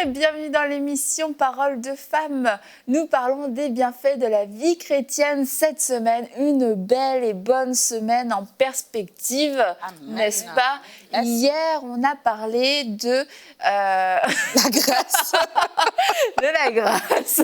bienvenue dans l'émission Paroles de femmes. Nous parlons des bienfaits de la vie chrétienne cette semaine, une belle et bonne semaine en perspective, n'est-ce pas? Yes. Hier, on a parlé de la grâce. de la grâce.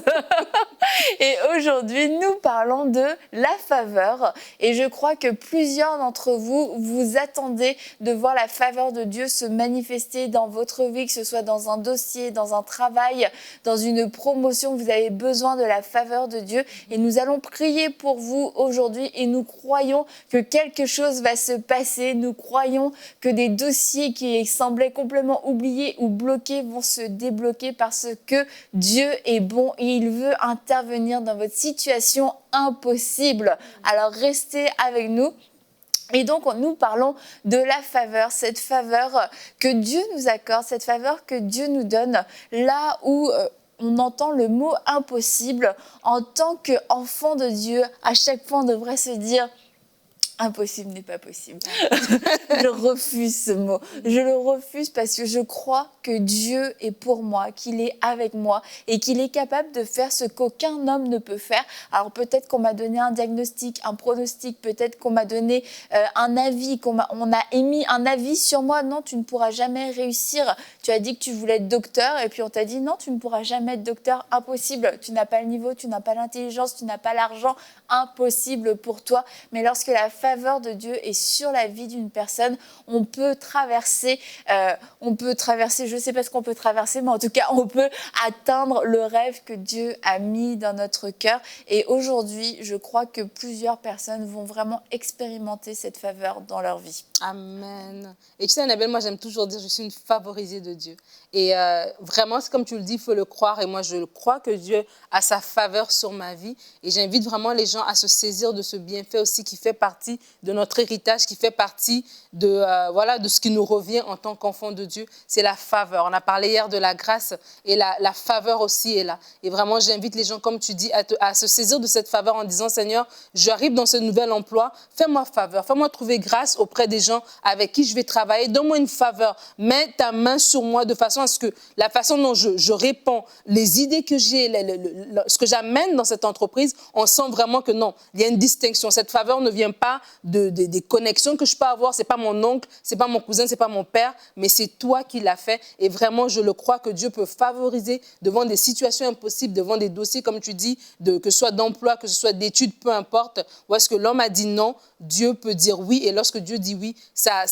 Et aujourd'hui, nous parlons de la faveur. Et je crois que plusieurs d'entre vous, vous attendez de voir la faveur de Dieu se manifester dans votre vie, que ce soit dans un dossier, dans un travail, dans une promotion. Vous avez besoin de la faveur de Dieu. Et nous allons prier pour vous aujourd'hui. Et nous croyons que quelque chose va se passer. Nous croyons que des dossiers qui semblaient complètement oubliés ou bloqués vont se débloquer parce que Dieu est bon et il veut intervenir dans votre situation impossible. Alors restez avec nous. Et donc, nous parlons de la faveur, cette faveur que Dieu nous accorde, cette faveur que Dieu nous donne là où on entend le mot impossible. En tant qu'enfant de Dieu, à chaque fois, on devrait se dire « impossible n'est pas possible ». Je refuse ce mot. Je le refuse parce que je crois que Dieu est pour moi, qu'il est avec moi et qu'il est capable de faire ce qu'aucun homme ne peut faire. Alors peut-être qu'on m'a donné un diagnostic, un pronostic, peut-être qu'on m'a donné un avis, on a émis un avis sur moi. Non, tu ne pourras jamais réussir. Tu as dit que tu voulais être docteur et puis on t'a dit non, tu ne pourras jamais être docteur. Impossible. Tu n'as pas le niveau, tu n'as pas l'intelligence, tu n'as pas l'argent. Impossible pour toi. Mais lorsque la faveur de Dieu est sur la vie d'une personne, on peut traverser, je ne sais pas ce qu'on peut traverser, mais en tout cas, on peut atteindre le rêve que Dieu a mis dans notre cœur. Et aujourd'hui, je crois que plusieurs personnes vont vraiment expérimenter cette faveur dans leur vie. Amen. Et tu sais, Annabelle, moi, j'aime toujours dire, je suis une favorisée de Dieu. Et vraiment, c'est comme tu le dis, il faut le croire. Et moi, je crois que Dieu a sa faveur sur ma vie. Et j'invite vraiment les gens à se saisir de ce bienfait aussi qui fait partie de notre héritage, qui fait partie de ce qui nous revient en tant qu'enfants de Dieu. C'est la faveur. On a parlé hier de la grâce et la faveur aussi est là. Et vraiment, j'invite les gens, comme tu dis, à se saisir de cette faveur en disant, Seigneur, j'arrive dans ce nouvel emploi, fais-moi faveur, fais-moi trouver grâce auprès des gens avec qui je vais travailler, donne-moi une faveur, mets ta main sur moi de façon à ce que la façon dont je réponds, les idées que j'ai, ce que j'amène dans cette entreprise, on sent vraiment que non, il y a une distinction. Cette faveur ne vient pas des connexions que je peux avoir, c'est pas mon oncle, c'est pas mon cousin, c'est pas mon père, mais c'est toi qui l'as fait. Et vraiment, je le crois que Dieu peut favoriser devant des situations impossibles, devant des dossiers, comme tu dis, que ce soit d'emploi, que ce soit d'études, peu importe, où est-ce que l'homme a dit non, Dieu peut dire oui. Et lorsque Dieu dit oui, ça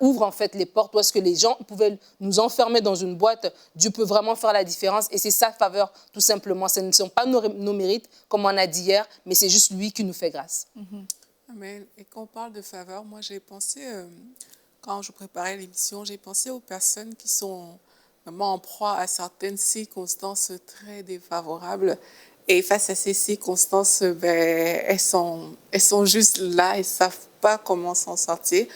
ouvre en fait les portes où est-ce que les gens pouvaient nous enfermer dans une boîte. Dieu peut vraiment faire la différence et c'est sa faveur, tout simplement. Ce ne sont pas nos mérites, comme on a dit hier, mais c'est juste lui qui nous fait grâce. Amen. Et quand on parle de faveur, moi j'ai pensé, quand je préparais l'émission, j'ai pensé aux personnes qui sont vraiment en proie à certaines circonstances très défavorables. Et face à ces circonstances, elles sont juste là, elles ne savent pas comment s'en sortir.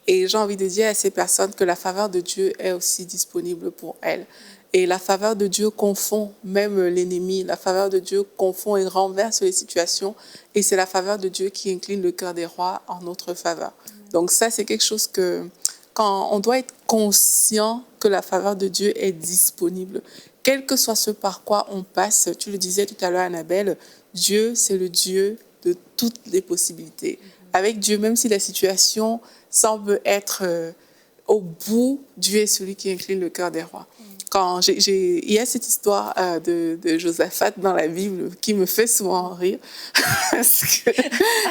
Et j'ai envie de dire à ces personnes que la faveur de Dieu est aussi disponible pour elles. Et la faveur de Dieu confond même l'ennemi. La faveur de Dieu confond et renverse les situations. Et c'est la faveur de Dieu qui incline le cœur des rois en notre faveur. Donc ça, c'est quelque chose que, quand on doit être conscient que la faveur de Dieu est disponible. Quel que soit ce par quoi on passe, tu le disais tout à l'heure, Annabelle, Dieu, c'est le Dieu de toutes les possibilités. Avec Dieu, même si la situation semble être au bout, Dieu est celui qui incline le cœur des rois. Il y a cette histoire de Josaphat dans la Bible qui me fait souvent rire. Parce que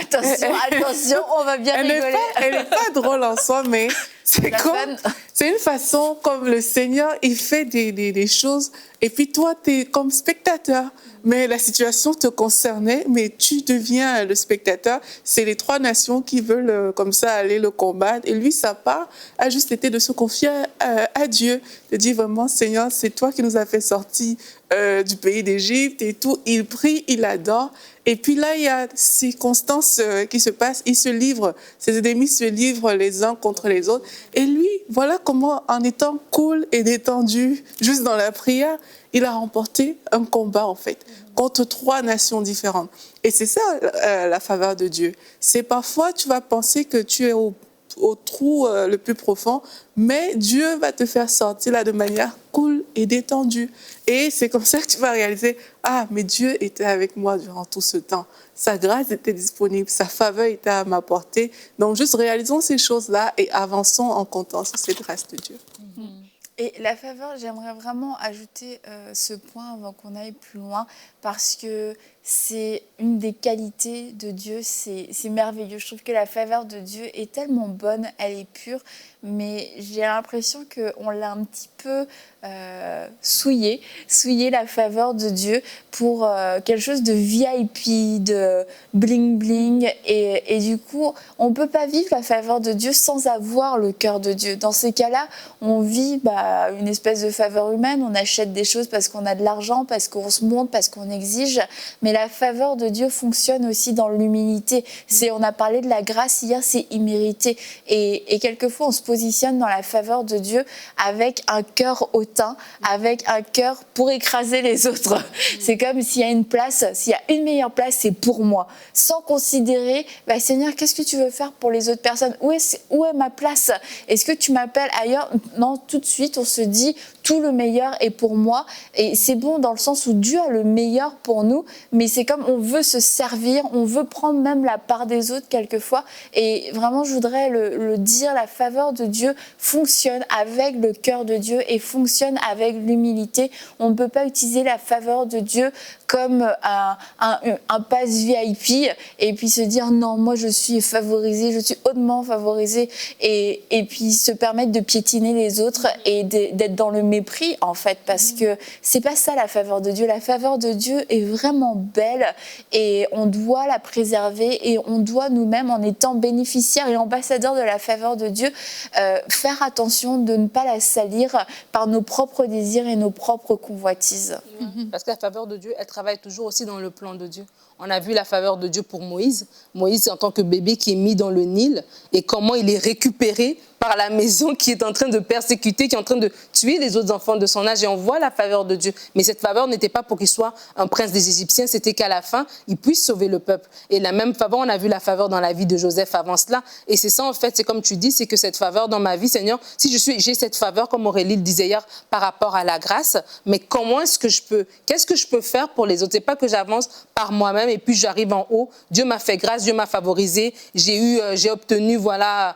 attention, on va bien rigoler. Elle n'est pas drôle en soi, mais c'est une façon comme le Seigneur, il fait des choses. Et puis toi, tu es comme spectateur. Mais la situation te concernait, mais tu deviens le spectateur. C'est les 3 nations qui veulent comme ça aller le combattre. Et lui, sa part a juste été de se confier à Dieu, de dire vraiment, Seigneur, c'est toi qui nous as fait sortir du pays d'Égypte et tout. Il prie, il adore. Et puis là, il y a circonstances qui se passent. Il se livre, ses ennemis se livrent les uns contre les autres. Et lui, voilà comment, en étant cool et détendu, juste dans la prière, il a remporté un combat, en fait, contre 3 nations différentes. Et c'est ça, la faveur de Dieu. C'est parfois, tu vas penser que tu es au au trou le plus profond, mais Dieu va te faire sortir là de manière cool et détendue. Et c'est comme ça que tu vas réaliser, ah, mais Dieu était avec moi durant tout ce temps. Sa grâce était disponible, sa faveur était à ma portée. Donc, juste réalisons ces choses-là et avançons en comptant sur cette grâce de Dieu. Et la faveur, j'aimerais vraiment ajouter ce point avant qu'on aille plus loin, parce que c'est une des qualités de Dieu, c'est merveilleux. Je trouve que la faveur de Dieu est tellement bonne, elle est pure, mais j'ai l'impression qu'on l'a un petit peu souillé la faveur de Dieu pour quelque chose de VIP, de bling-bling, et du coup, on ne peut pas vivre la faveur de Dieu sans avoir le cœur de Dieu. Dans ces cas-là, on vit une espèce de faveur humaine, on achète des choses parce qu'on a de l'argent, parce qu'on se montre, parce qu'on exige, mais la faveur de Dieu fonctionne aussi dans l'humilité. On a parlé de la grâce hier, c'est immérité. Et quelquefois, on se positionne dans la faveur de Dieu avec un cœur hautain, avec un cœur pour écraser les autres. C'est comme s'il y a une place, s'il y a une meilleure place, c'est pour moi. Sans considérer, Seigneur, qu'est-ce que tu veux faire pour les autres personnes? Où est ma place? Est-ce que tu m'appelles ailleurs? Non, tout de suite, on se dit, tout le meilleur est pour moi. Et c'est bon dans le sens où Dieu a le meilleur pour nous, mais c'est comme on veut se servir, on veut prendre même la part des autres quelquefois. Et vraiment, je voudrais le dire, la faveur de Dieu fonctionne avec le cœur de Dieu et fonctionne avec l'humilité. On ne peut pas utiliser la faveur de Dieu comme un pass VIP et puis se dire non, moi je suis favorisé, je suis hautement favorisé et puis se permettre de piétiner les autres et d'être dans le mépris en fait, parce que c'est pas ça la faveur de Dieu. La faveur de Dieu est vraiment belle et on doit la préserver et on doit nous-mêmes, en étant bénéficiaires et ambassadeurs de la faveur de Dieu, faire attention de ne pas la salir par nos propres désirs et nos propres convoitises. Parce que la faveur de Dieu, elle travaille toujours aussi dans le plan de Dieu. On a vu la faveur de Dieu pour Moïse. Moïse, en tant que bébé qui est mis dans le Nil, et comment il est récupéré par la maison qui est en train de persécuter, qui est en train de tuer les autres enfants de son âge. Et on voit la faveur de Dieu. Mais cette faveur n'était pas pour qu'il soit un prince des Égyptiens, c'était qu'à la fin, il puisse sauver le peuple. Et la même faveur, on a vu la faveur dans la vie de Joseph avant cela. Et c'est ça, en fait, c'est comme tu dis, c'est que cette faveur dans ma vie, Seigneur, si j'ai cette faveur, comme Aurélie le disait hier, par rapport à la grâce, mais comment est-ce que qu'est-ce que je peux faire pour les autres? C'est pas que j'avance par moi-même et puis j'arrive en haut. Dieu m'a fait grâce, Dieu m'a favorisé. J'ai obtenu, voilà,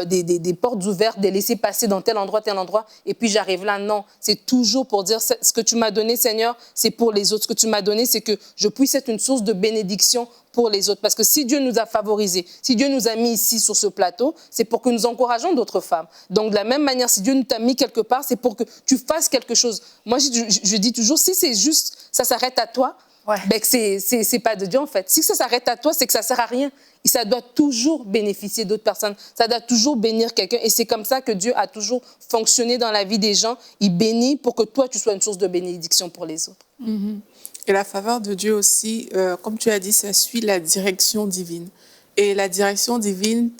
des portes ouvertes, des laissés-passer dans tel endroit, et puis j'arrive là. Non, c'est toujours pour dire ce que tu m'as donné, Seigneur, c'est pour les autres. Ce que tu m'as donné, c'est que je puisse être une source de bénédiction pour les autres. Parce que si Dieu nous a favorisés, si Dieu nous a mis ici sur ce plateau, c'est pour que nous encourageons d'autres femmes. Donc de la même manière, si Dieu nous t'a mis quelque part, c'est pour que tu fasses quelque chose. Moi, je dis toujours, si c'est juste, ça s'arrête à toi, ben c'est pas de Dieu en fait. Si ça s'arrête à toi, c'est que ça sert à rien. Et ça doit toujours bénéficier d'autres personnes. Ça doit toujours bénir quelqu'un. Et c'est comme ça que Dieu a toujours fonctionné dans la vie des gens. Il bénit pour que toi, tu sois une source de bénédiction pour les autres. Et la faveur de Dieu aussi, comme tu as dit, ça suit la direction divine. Et la direction divine,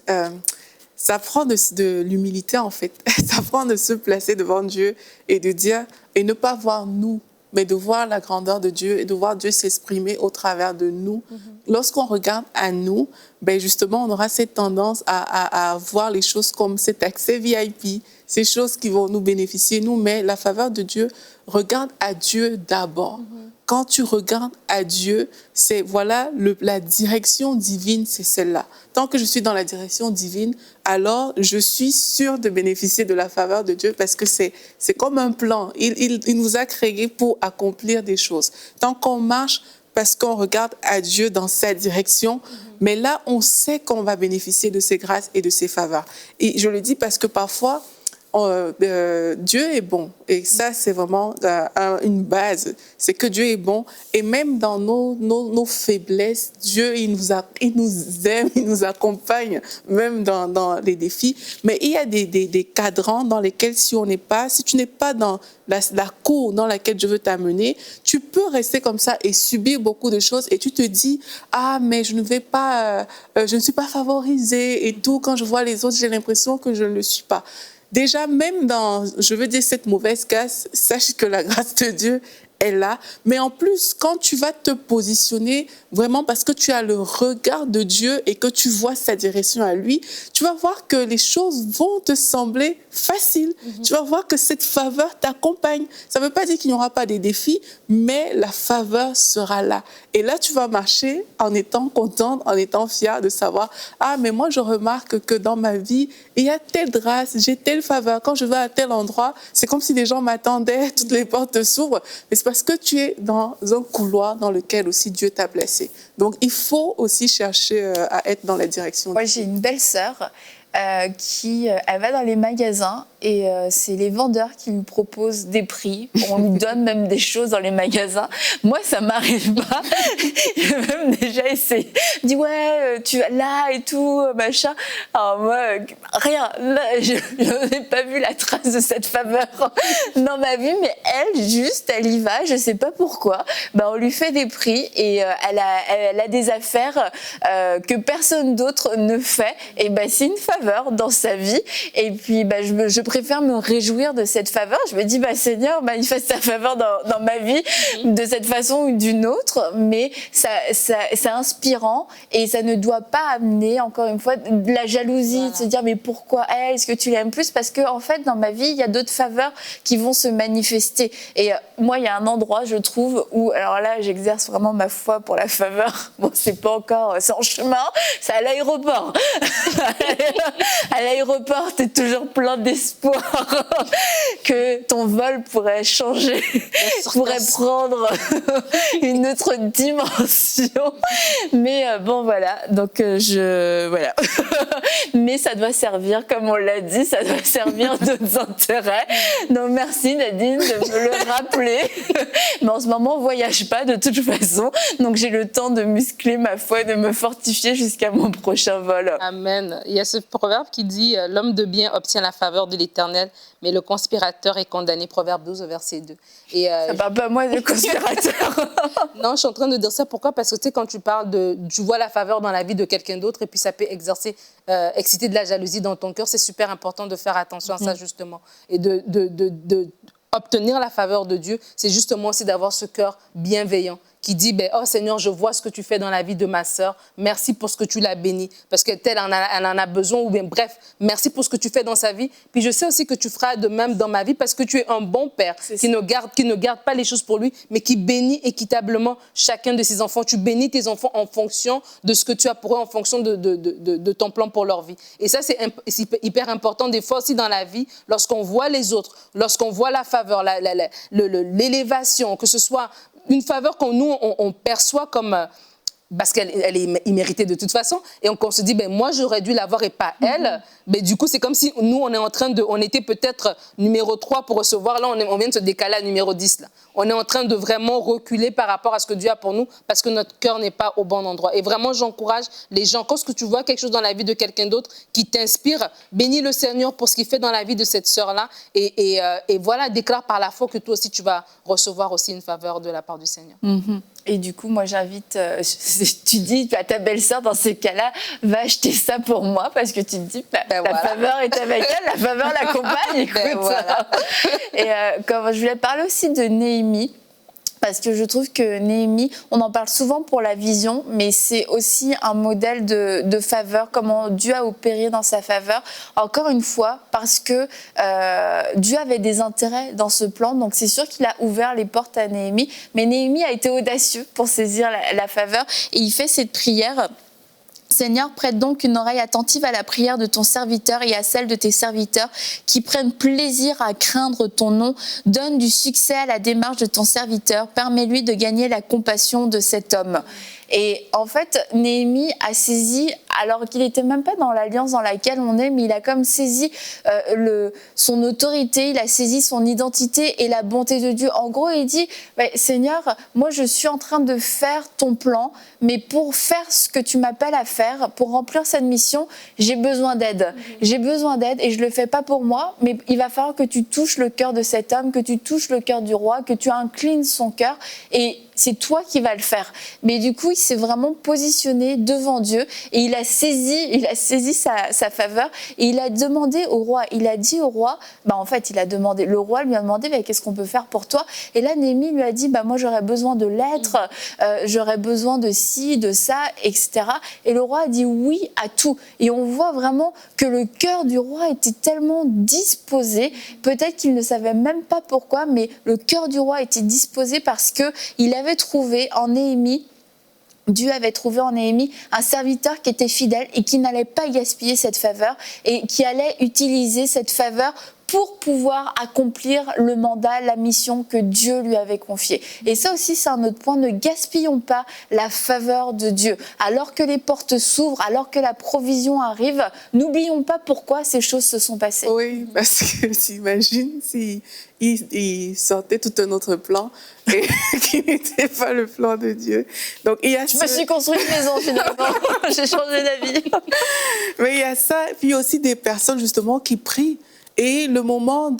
ça prend de l'humilité en fait. Ça prend de se placer devant Dieu et de dire, et ne pas voir nous, mais de voir la grandeur de Dieu et de voir Dieu s'exprimer au travers de nous. Lorsqu'on regarde à nous, ben justement, on aura cette tendance à voir les choses comme cet accès VIP, ces choses qui vont nous bénéficier, nous, mais la faveur de Dieu, regarde à Dieu d'abord. Quand tu regardes à Dieu, c'est voilà la direction divine, c'est celle-là. Tant que je suis dans la direction divine, alors je suis sûre de bénéficier de la faveur de Dieu parce que c'est comme un plan. Il nous a créés pour accomplir des choses. Tant qu'on marche parce qu'on regarde à Dieu dans sa direction, mais là, on sait qu'on va bénéficier de ses grâces et de ses faveurs. Et je le dis parce que parfois, Dieu est bon et ça c'est vraiment une base, c'est que Dieu est bon et même dans nos faiblesses, Dieu il nous aime, il nous accompagne même dans les défis, mais il y a des cadrans dans lesquels si tu n'es pas dans la cour dans laquelle je veux t'amener, tu peux rester comme ça et subir beaucoup de choses et tu te dis ah mais je ne suis pas favorisée et tout, quand je vois les autres j'ai l'impression que je ne le suis pas. Déjà, même dans, je veux dire, cette mauvaise grâce, sache que la grâce de Dieu est là. Mais en plus, quand tu vas te positionner vraiment parce que tu as le regard de Dieu et que tu vois sa direction à lui, tu vas voir que les choses vont te sembler faciles. Tu vas voir que cette faveur t'accompagne. Ça ne veut pas dire qu'il n'y aura pas des défis, mais la faveur sera là. Et là, tu vas marcher en étant contente, en étant fière de savoir, ah, mais moi, je remarque que dans ma vie, il y a telle grâce, j'ai telle faveur. Quand je vais à tel endroit, c'est comme si les gens m'attendaient, toutes les portes s'ouvrent. Mais c'est parce que tu es dans un couloir dans lequel aussi Dieu t'a blessé. Donc, il faut aussi chercher à être dans la direction. Moi, j'ai une belle sœur elle va dans les magasins et c'est les vendeurs qui lui proposent des prix. On lui donne même des choses dans les magasins. Moi, ça m'arrive pas. J'ai même déjà essayé. Je dis ouais, tu vas là et tout, machin. Alors moi, rien. Là, je n'ai pas vu la trace de cette faveur dans ma vie, mais elle y va. Je sais pas pourquoi. On lui fait des prix et elle a des affaires que personne d'autre ne fait. Et c'est une faveur dans sa vie. Et puis, je préfère me réjouir de cette faveur. Je me dis, Seigneur, manifeste ta faveur dans ma vie de cette façon ou d'une autre. Mais c'est inspirant et ça ne doit pas amener, encore une fois, de la jalousie, de se dire, mais pourquoi elle? Est-ce que tu l'aimes plus? Parce que, en fait, dans ma vie, il y a d'autres faveurs qui vont se manifester. Et moi, il y a un endroit, je trouve, où, alors là, j'exerce vraiment ma foi pour la faveur. Bon, c'est pas encore, c'est en chemin, c'est à l'aéroport. À l'aéroport, t'es toujours plein d'espoir que ton vol pourrait changer, pourrait prendre une autre dimension. Mais bon, voilà. Donc, voilà. Mais ça doit servir, comme on l'a dit, ça doit servir d'autres intérêts. Donc, merci Nadine de me le rappeler. Mais en ce moment, on voyage pas de toute façon. Donc, j'ai le temps de muscler ma foi, de me fortifier jusqu'à mon prochain vol. Amen. Il y a ce proverbe qui dit « L'homme de bien obtient la faveur de l'Éternel, mais le conspirateur est condamné. » Proverbe 12, verset 2. Et, ça parle pas moi de conspirateur. Non, je suis en train de dire ça. Pourquoi? Parce que tu sais, quand tu parles tu vois la faveur dans la vie de quelqu'un d'autre et puis ça peut exciter de la jalousie dans ton cœur, c'est super important de faire attention à ça justement. Et obtenir la faveur de Dieu, c'est justement aussi d'avoir ce cœur bienveillant qui dit, oh Seigneur, je vois ce que tu fais dans la vie de ma sœur, merci pour ce que tu l'as bénie, parce qu'elle en a besoin, ou bien bref, merci pour ce que tu fais dans sa vie. Puis je sais aussi que tu feras de même dans ma vie, parce que tu es un bon père qui ne garde pas les choses pour lui, mais qui bénit équitablement chacun de ses enfants. Tu bénis tes enfants en fonction de ce que tu as pour eux, en fonction de ton plan pour leur vie. Et ça, c'est hyper important des fois aussi dans la vie, lorsqu'on voit les autres, lorsqu'on voit la faveur, l'élévation, que ce soit une faveur on perçoit comme parce qu'elle est imméritée de toute façon, et on se dit, moi j'aurais dû l'avoir et pas elle, mais du coup c'est comme si nous on était peut-être numéro 3 pour recevoir, là on vient de se décaler à numéro 10 là. On est en train de vraiment reculer par rapport à ce que Dieu a pour nous, parce que notre cœur n'est pas au bon endroit. Et vraiment j'encourage les gens, quand tu vois quelque chose dans la vie de quelqu'un d'autre qui t'inspire, bénis le Seigneur pour ce qu'il fait dans la vie de cette sœur-là, et voilà, déclare par la foi que toi aussi tu vas recevoir aussi une faveur de la part du Seigneur. Et du coup, moi, j'invite, tu dis à ta belle-sœur, dans ces cas-là, va acheter ça pour moi, parce que tu te dis, ta faveur est avec elle, la faveur l'accompagne, écoute. Voilà. Et je voulais parler aussi de Néhémie, parce que je trouve que Néhémie, on en parle souvent pour la vision, mais c'est aussi un modèle de faveur, comment Dieu a opéré dans sa faveur. Encore une fois, parce que Dieu avait des intérêts dans ce plan, donc c'est sûr qu'il a ouvert les portes à Néhémie, mais Néhémie a été audacieux pour saisir la faveur, et il fait cette prière. Seigneur, prête donc une oreille attentive à la prière de ton serviteur et à celle de tes serviteurs qui prennent plaisir à craindre ton nom. Donne du succès à la démarche de ton serviteur. Permets-lui de gagner la compassion de cet homme. Et en fait, Néhémie a saisi, alors qu'il n'était même pas dans l'alliance dans laquelle on est, mais il a comme saisi son autorité, il a saisi son identité et la bonté de Dieu. En gros, il dit, Seigneur, moi je suis en train de faire ton plan, mais pour faire ce que tu m'appelles à faire, pour remplir cette mission, j'ai besoin d'aide. J'ai besoin d'aide et je ne le fais pas pour moi, mais il va falloir que tu touches le cœur de cet homme, que tu touches le cœur du roi, que tu inclines son cœur. Et c'est toi qui vas le faire. Mais du coup, il s'est vraiment positionné devant Dieu et il a saisi sa faveur et il a demandé au roi, il a dit au roi, le roi lui a demandé, qu'est-ce qu'on peut faire pour toi? Et là, Néhémie lui a dit, moi j'aurais besoin de lettres, j'aurais besoin de ci, de ça, etc. Et le roi a dit oui à tout. Et on voit vraiment que le cœur du roi était tellement disposé, peut-être qu'il ne savait même pas pourquoi, mais le cœur du roi était disposé parce qu'il avait trouvé en Néhémie, Dieu avait trouvé en Néhémie un serviteur qui était fidèle et qui n'allait pas gaspiller cette faveur et qui allait utiliser cette faveur pour pouvoir accomplir le mandat, la mission que Dieu lui avait confiée. Et ça aussi, c'est un autre point. Ne gaspillons pas la faveur de Dieu. Alors que les portes s'ouvrent, alors que la provision arrive, n'oublions pas pourquoi ces choses se sont passées. Oui, parce que t'imagines il sortait tout un autre plan et qui n'était pas le plan de Dieu. Donc, Je me suis construit une maison finalement. J'ai changé d'avis. Mais il y a ça, puis il y a aussi des personnes justement qui prient. Et le moment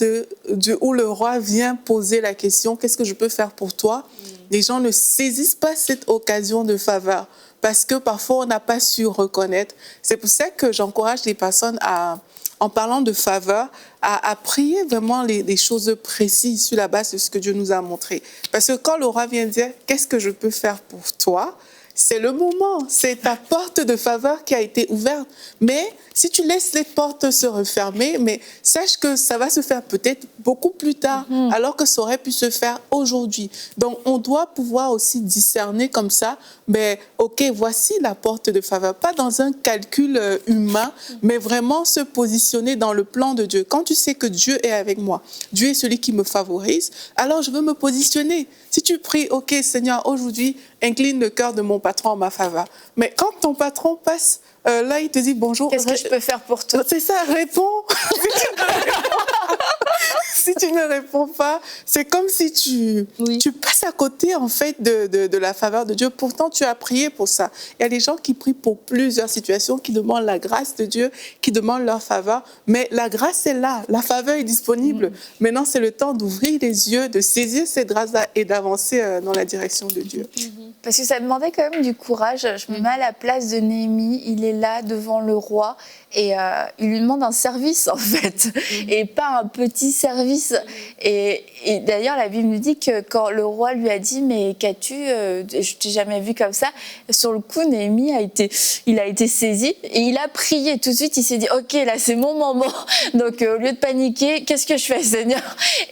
où le roi vient poser la question, qu'est-ce que je peux faire pour toi? Les gens ne saisissent pas cette occasion de faveur parce que parfois on n'a pas su reconnaître. C'est pour ça que j'encourage les personnes en parlant de faveur, à prier vraiment les choses précises sur la base de ce que Dieu nous a montré. Parce que quand le roi vient dire, qu'est-ce que je peux faire pour toi? C'est le moment, c'est ta porte de faveur qui a été ouverte. Mais si tu laisses les portes se refermer, mais sache que ça va se faire peut-être beaucoup plus tard, alors que ça aurait pu se faire aujourd'hui. Donc, on doit pouvoir aussi discerner comme ça, mais OK, voici la porte de faveur. Pas dans un calcul humain, mais vraiment se positionner dans le plan de Dieu. Quand tu sais que Dieu est avec moi, Dieu est celui qui me favorise, alors je veux me positionner. Si tu pries, OK, Seigneur, aujourd'hui, incline le cœur de mon patron en ma faveur. Mais quand ton patron passe, là, il te dit bonjour. Qu'est-ce que je peux faire pour toi? C'est ça, réponds. Si tu ne réponds pas, c'est comme si tu passes à côté, en fait, de la faveur de Dieu. Pourtant, tu as prié pour ça. Il y a des gens qui prient pour plusieurs situations, qui demandent la grâce de Dieu, qui demandent leur faveur. Mais la grâce est là, la faveur est disponible. Maintenant, c'est le temps d'ouvrir les yeux, de saisir cette grâce-là et d'avancer dans la direction de Dieu. Parce que ça demandait quand même du courage. Je me mets à la place de Néhémie. Il est là devant le roi et il lui demande un service en fait, et pas un petit service. Et d'ailleurs, la Bible nous dit que quand le roi lui a dit « mais qu'as-tu je t'ai jamais vu comme ça », sur le coup, Néhémie a été saisi et il a prié tout de suite. Il s'est dit « ok, là c'est mon moment ». Donc au lieu de paniquer, qu'est-ce que je fais, Seigneur?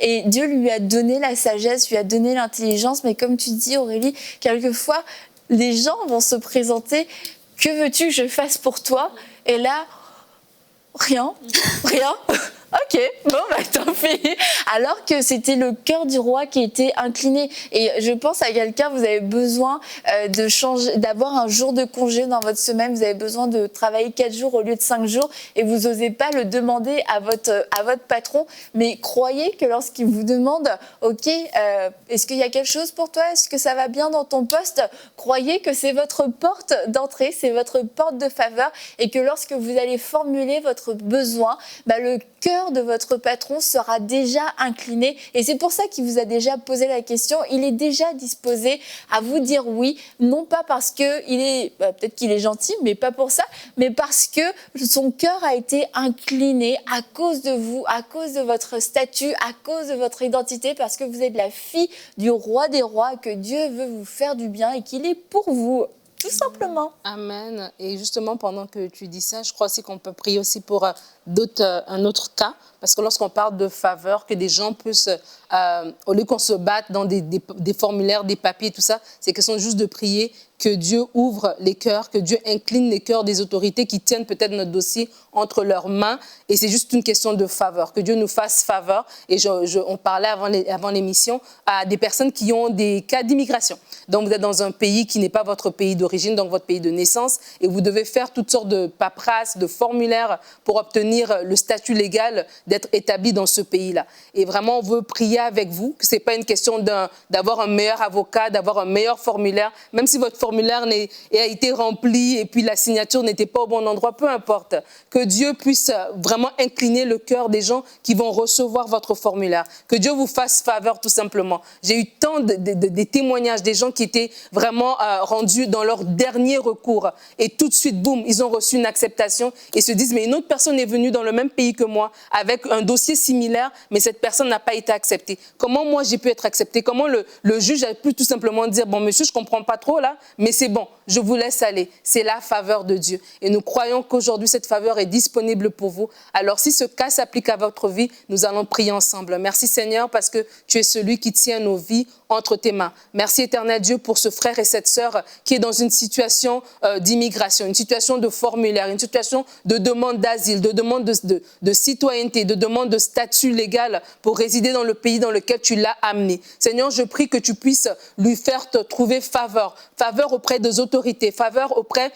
Et Dieu lui a donné la sagesse, lui a donné l'intelligence. Mais comme tu dis, Aurélie, quelquefois, les gens vont se présenter « que veux-tu que je fasse pour toi ?» Et là, rien. Ok, tant pis. Alors que c'était le cœur du roi qui était incliné. Et je pense à quelqu'un, vous avez besoin d'avoir un jour de congé dans votre semaine, vous avez besoin de travailler 4 jours au lieu de 5 jours et vous n'osez pas le demander à votre patron. Mais croyez que lorsqu'il vous demande, ok, est-ce qu'il y a quelque chose pour toi? Est-ce que ça va bien dans ton poste? Croyez que c'est votre porte d'entrée, c'est votre porte de faveur et que lorsque vous allez formuler votre besoin, le cœur de votre patron sera déjà incliné et c'est pour ça qu'il vous a déjà posé la question. Il est déjà disposé à vous dire oui, non pas parce que peut-être qu'il est gentil, mais pas pour ça, mais parce que son cœur a été incliné à cause de vous, à cause de votre statut, à cause de votre identité, parce que vous êtes la fille du roi des rois, que Dieu veut vous faire du bien et qu'il est pour vous. Tout simplement. Amen. Et justement, pendant que tu dis ça, je crois aussi qu'on peut prier aussi pour un autre cas. Parce que lorsqu'on parle de faveur, que des gens puissent, au lieu qu'on se batte dans des formulaires, des papiers, tout ça, c'est question juste de prier que Dieu ouvre les cœurs, que Dieu incline les cœurs des autorités qui tiennent peut-être notre dossier entre leurs mains. Et c'est juste une question de faveur, que Dieu nous fasse faveur. Et on parlait avant l'émission à des personnes qui ont des cas d'immigration. Donc, vous êtes dans un pays qui n'est pas votre pays d'origine, donc votre pays de naissance, et vous devez faire toutes sortes de paperasses, de formulaires pour obtenir le statut légal d'être établi dans ce pays-là. Et vraiment, on veut prier avec vous, que ce n'est pas une question d'avoir un meilleur avocat, d'avoir un meilleur formulaire, même si votre formulaire formulaire a été rempli et puis la signature n'était pas au bon endroit, peu importe. Que Dieu puisse vraiment incliner le cœur des gens qui vont recevoir votre formulaire. Que Dieu vous fasse faveur tout simplement. J'ai eu tant de témoignages des gens qui étaient vraiment rendus dans leur dernier recours et tout de suite, boum, ils ont reçu une acceptation et se disent mais une autre personne est venue dans le même pays que moi avec un dossier similaire, mais cette personne n'a pas été acceptée. Comment moi j'ai pu être acceptée? Comment le juge a pu tout simplement dire bon monsieur, je comprends pas trop là, mais c'est bon, je vous laisse aller. C'est la faveur de Dieu et nous croyons qu'aujourd'hui cette faveur est disponible pour vous. Alors si ce cas s'applique à votre vie, nous allons prier ensemble. Merci Seigneur parce que tu es celui qui tient nos vies entre tes mains. Merci éternel Dieu pour ce frère et cette sœur qui est dans une situation d'immigration, une situation de formulaire, une situation de demande d'asile, de demande de citoyenneté, de demande de statut légal pour résider dans le pays dans lequel tu l'as amené. Seigneur, je prie que tu puisses lui faire te trouver faveur, faveur auprès des autorités, faveur auprès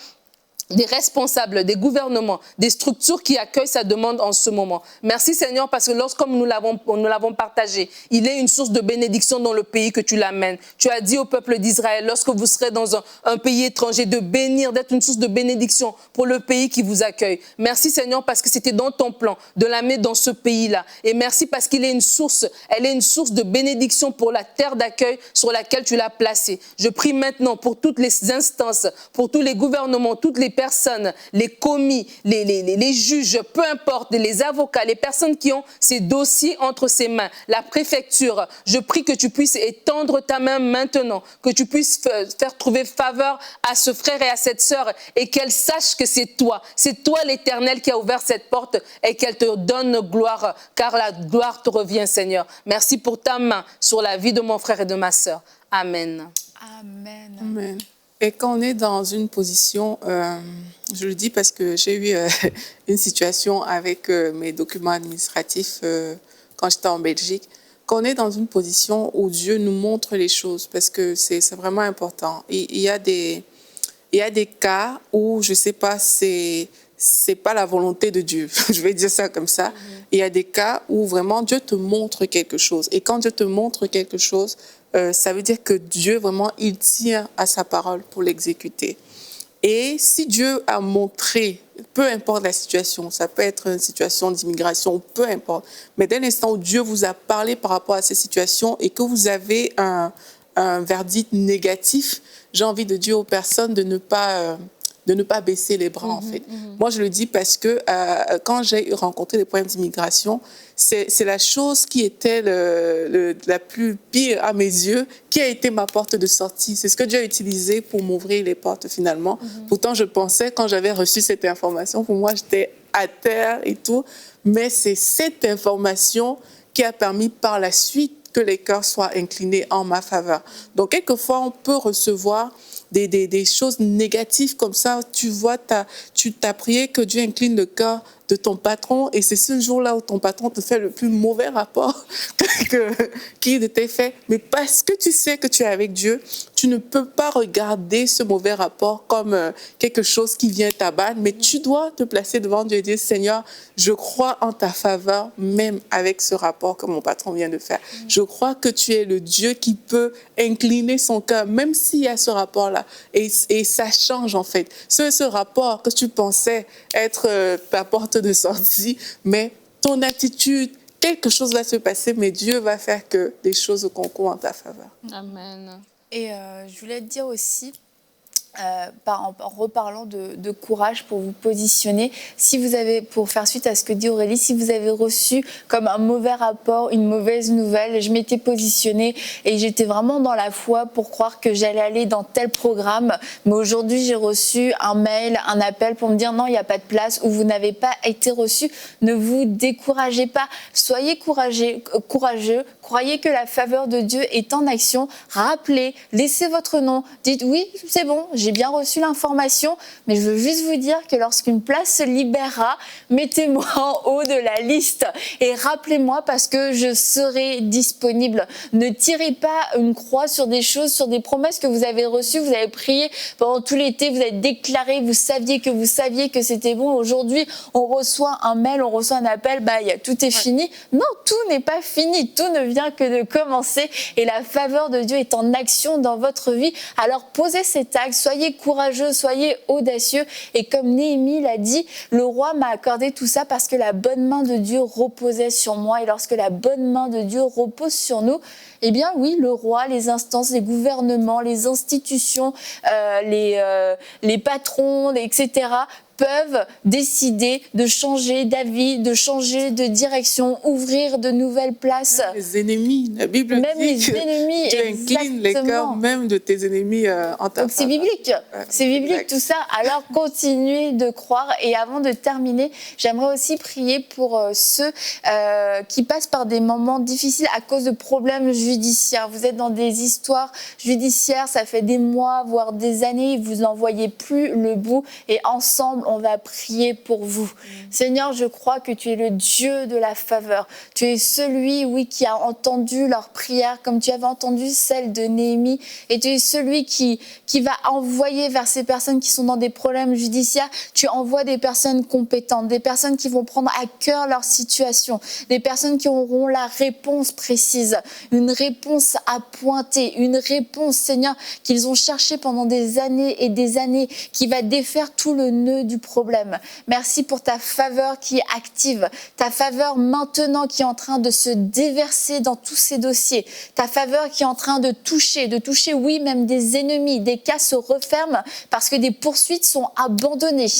des responsables, des gouvernements, des structures qui accueillent sa demande en ce moment. Merci Seigneur parce que lorsqu'on nous l'avons partagé, il est une source de bénédiction dans le pays que tu l'amènes. Tu as dit au peuple d'Israël, lorsque vous serez dans un pays étranger, de bénir, d'être une source de bénédiction pour le pays qui vous accueille. Merci Seigneur parce que c'était dans ton plan de l'amener dans ce pays-là. Et merci parce qu'il est une source, elle est une source de bénédiction pour la terre d'accueil sur laquelle tu l'as placée. Je prie maintenant pour toutes les instances, pour tous les gouvernements, toutes les personnes, les commis, les juges, peu importe, les avocats, les personnes qui ont ces dossiers entre ses mains, la préfecture, je prie que tu puisses étendre ta main maintenant, que tu puisses faire trouver faveur à ce frère et à cette sœur et qu'elle sache que c'est toi l'Éternel qui a ouvert cette porte et qu'elle te donne gloire, car la gloire te revient Seigneur. Merci pour ta main sur la vie de mon frère et de ma sœur. Amen. Amen. Amen. Et quand on est dans une position, je le dis parce que j'ai eu une situation avec mes documents administratifs quand j'étais en Belgique, quand on est dans une position où Dieu nous montre les choses, parce que c'est vraiment important. Il y a des cas où, je ne sais pas, c'est pas la volonté de Dieu, je vais dire ça comme ça. Il y a des cas où vraiment Dieu te montre quelque chose. Et quand Dieu te montre quelque chose, ça veut dire que Dieu, vraiment, il tient à sa parole pour l'exécuter. Et si Dieu a montré, peu importe la situation, ça peut être une situation d'immigration, peu importe, mais dès l'instant où Dieu vous a parlé par rapport à ces situations et que vous avez un verdict négatif, j'ai envie de dire aux personnes de ne pas baisser les bras, en fait. Moi, je le dis parce que quand j'ai rencontré les problèmes d'immigration, c'est la chose qui était la plus pire à mes yeux, qui a été ma porte de sortie. C'est ce que Dieu a utilisé pour m'ouvrir les portes, finalement. Pourtant, je pensais, quand j'avais reçu cette information, pour moi, j'étais à terre et tout. Mais c'est cette information qui a permis par la suite que les cœurs soient inclinés en ma faveur. Donc, quelquefois, on peut recevoir des choses négatives comme ça. Tu vois, tu t'as prié que Dieu incline le cœur de ton patron et c'est ce jour-là où ton patron te fait le plus mauvais rapport qu'il t'ait fait. Mais parce que tu sais que tu es avec Dieu, tu ne peux pas regarder ce mauvais rapport comme quelque chose qui vient t'abattre, mais tu dois te placer devant Dieu et dire, Seigneur, je crois en ta faveur, même avec ce rapport que mon patron vient de faire. Je crois que tu es le Dieu qui peut incliner son cœur, même s'il y a ce rapport-là. Et ça change, en fait. Ce rapport que tu pensais être ta porte de sortie, mais ton attitude, quelque chose va se passer, mais Dieu va faire que des choses concourent en ta faveur. Amen. Et je voulais te dire aussi, en reparlant de courage pour vous positionner, si vous avez, pour faire suite à ce que dit Aurélie, si vous avez reçu comme un mauvais rapport, une mauvaise nouvelle, je m'étais positionnée et j'étais vraiment dans la foi pour croire que j'allais aller dans tel programme, mais aujourd'hui j'ai reçu un mail, un appel pour me dire non, il n'y a pas de place ou vous n'avez pas été reçu. Ne vous découragez pas, soyez courageux, croyez que la faveur de Dieu est en action, rappelez, laissez votre nom, dites oui, c'est bon, j'ai bien reçu l'information, mais je veux juste vous dire que lorsqu'une place se libérera, mettez-moi en haut de la liste et rappelez-moi parce que je serai disponible. Ne tirez pas une croix sur des choses, sur des promesses que vous avez reçues, vous avez prié pendant tout l'été, vous avez déclaré, vous saviez que c'était bon. Aujourd'hui, on reçoit un mail, on reçoit un appel, tout est fini. Non, tout n'est pas fini, tout ne vient que de commencer et la faveur de Dieu est en action dans votre vie. Alors posez cet acte, soyez courageux, soyez audacieux et comme Néhémie l'a dit, le roi m'a accordé tout ça parce que la bonne main de Dieu reposait sur moi et lorsque la bonne main de Dieu repose sur nous, eh bien oui, le roi, les instances, les gouvernements, les institutions, les patrons, etc., peuvent décider de changer d'avis, de changer de direction, ouvrir de nouvelles places. Même les ennemis, la Bible même dit les que ennemis, Dieu incline les cœurs même de tes ennemis en ta Donc c'est faveur. biblique, c'est biblique exact. tout ça. Alors continuez de croire. Et avant de terminer, j'aimerais aussi prier pour ceux qui passent par des moments difficiles à cause de problèmes judiciaires. Vous êtes dans des histoires judiciaires, ça fait des mois, voire des années, vous n'en voyez plus le bout. Et ensemble, on va prier pour vous. Seigneur, je crois que tu es le Dieu de la faveur. Tu es celui, oui, qui a entendu leurs prières comme tu avais entendu celle de Néhémie. Et tu es celui qui va envoyer vers ces personnes qui sont dans des problèmes judiciaires. Tu envoies des personnes compétentes, des personnes qui vont prendre à cœur leur situation, des personnes qui auront la réponse précise, une réponse à pointer, une réponse, Seigneur, qu'ils ont cherché pendant des années et des années, qui va défaire tout le nœud du problème. Merci pour ta faveur qui est active, ta faveur maintenant qui est en train de se déverser dans tous ces dossiers, ta faveur qui est en train de toucher, oui, même des ennemis. Des cas se referment parce que des poursuites sont abandonnées.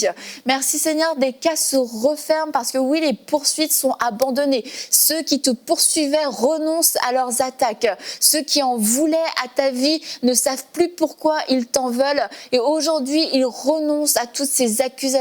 Merci Seigneur, des cas se referment parce que oui, les poursuites sont abandonnées. Ceux qui te poursuivaient renoncent à leurs attaques. Ceux qui en voulaient à ta vie ne savent plus pourquoi ils t'en veulent. Et aujourd'hui, ils renoncent à toutes ces accusations.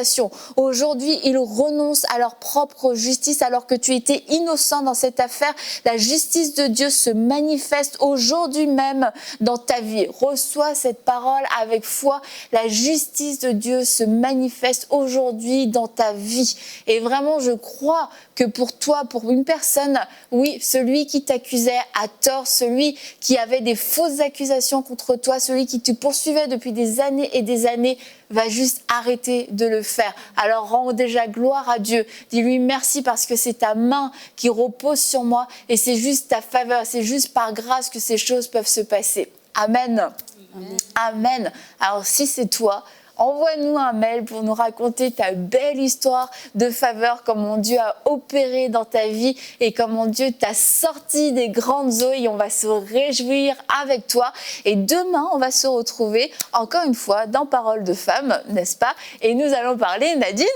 Aujourd'hui, ils renoncent à leur propre justice alors que tu étais innocent dans cette affaire. La justice de Dieu se manifeste aujourd'hui même dans ta vie. Reçois cette parole avec foi. La justice de Dieu se manifeste aujourd'hui dans ta vie. Et vraiment, je crois que pour toi, pour une personne, oui, celui qui t'accusait à tort, celui qui avait des fausses accusations contre toi, celui qui te poursuivait depuis des années et des années, va juste arrêter de le faire. Alors rends déjà gloire à Dieu. Dis-lui merci parce que c'est ta main qui repose sur moi et c'est juste ta faveur, c'est juste par grâce que ces choses peuvent se passer. Amen. Amen. Amen. Alors si c'est toi, envoie-nous un mail pour nous raconter ta belle histoire de faveur, comment Dieu a opéré dans ta vie et comment Dieu t'a sorti des grandes eaux et on va se réjouir avec toi. Et demain, on va se retrouver encore une fois dans Parole de Femme, n'est-ce pas? Et nous allons parler, Nadine,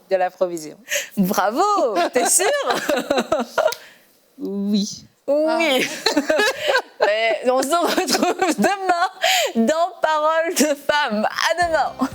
De la provision. Bravo, t'es sûre? Oui. Oui. On se retrouve demain dans Parole de Femme. À demain.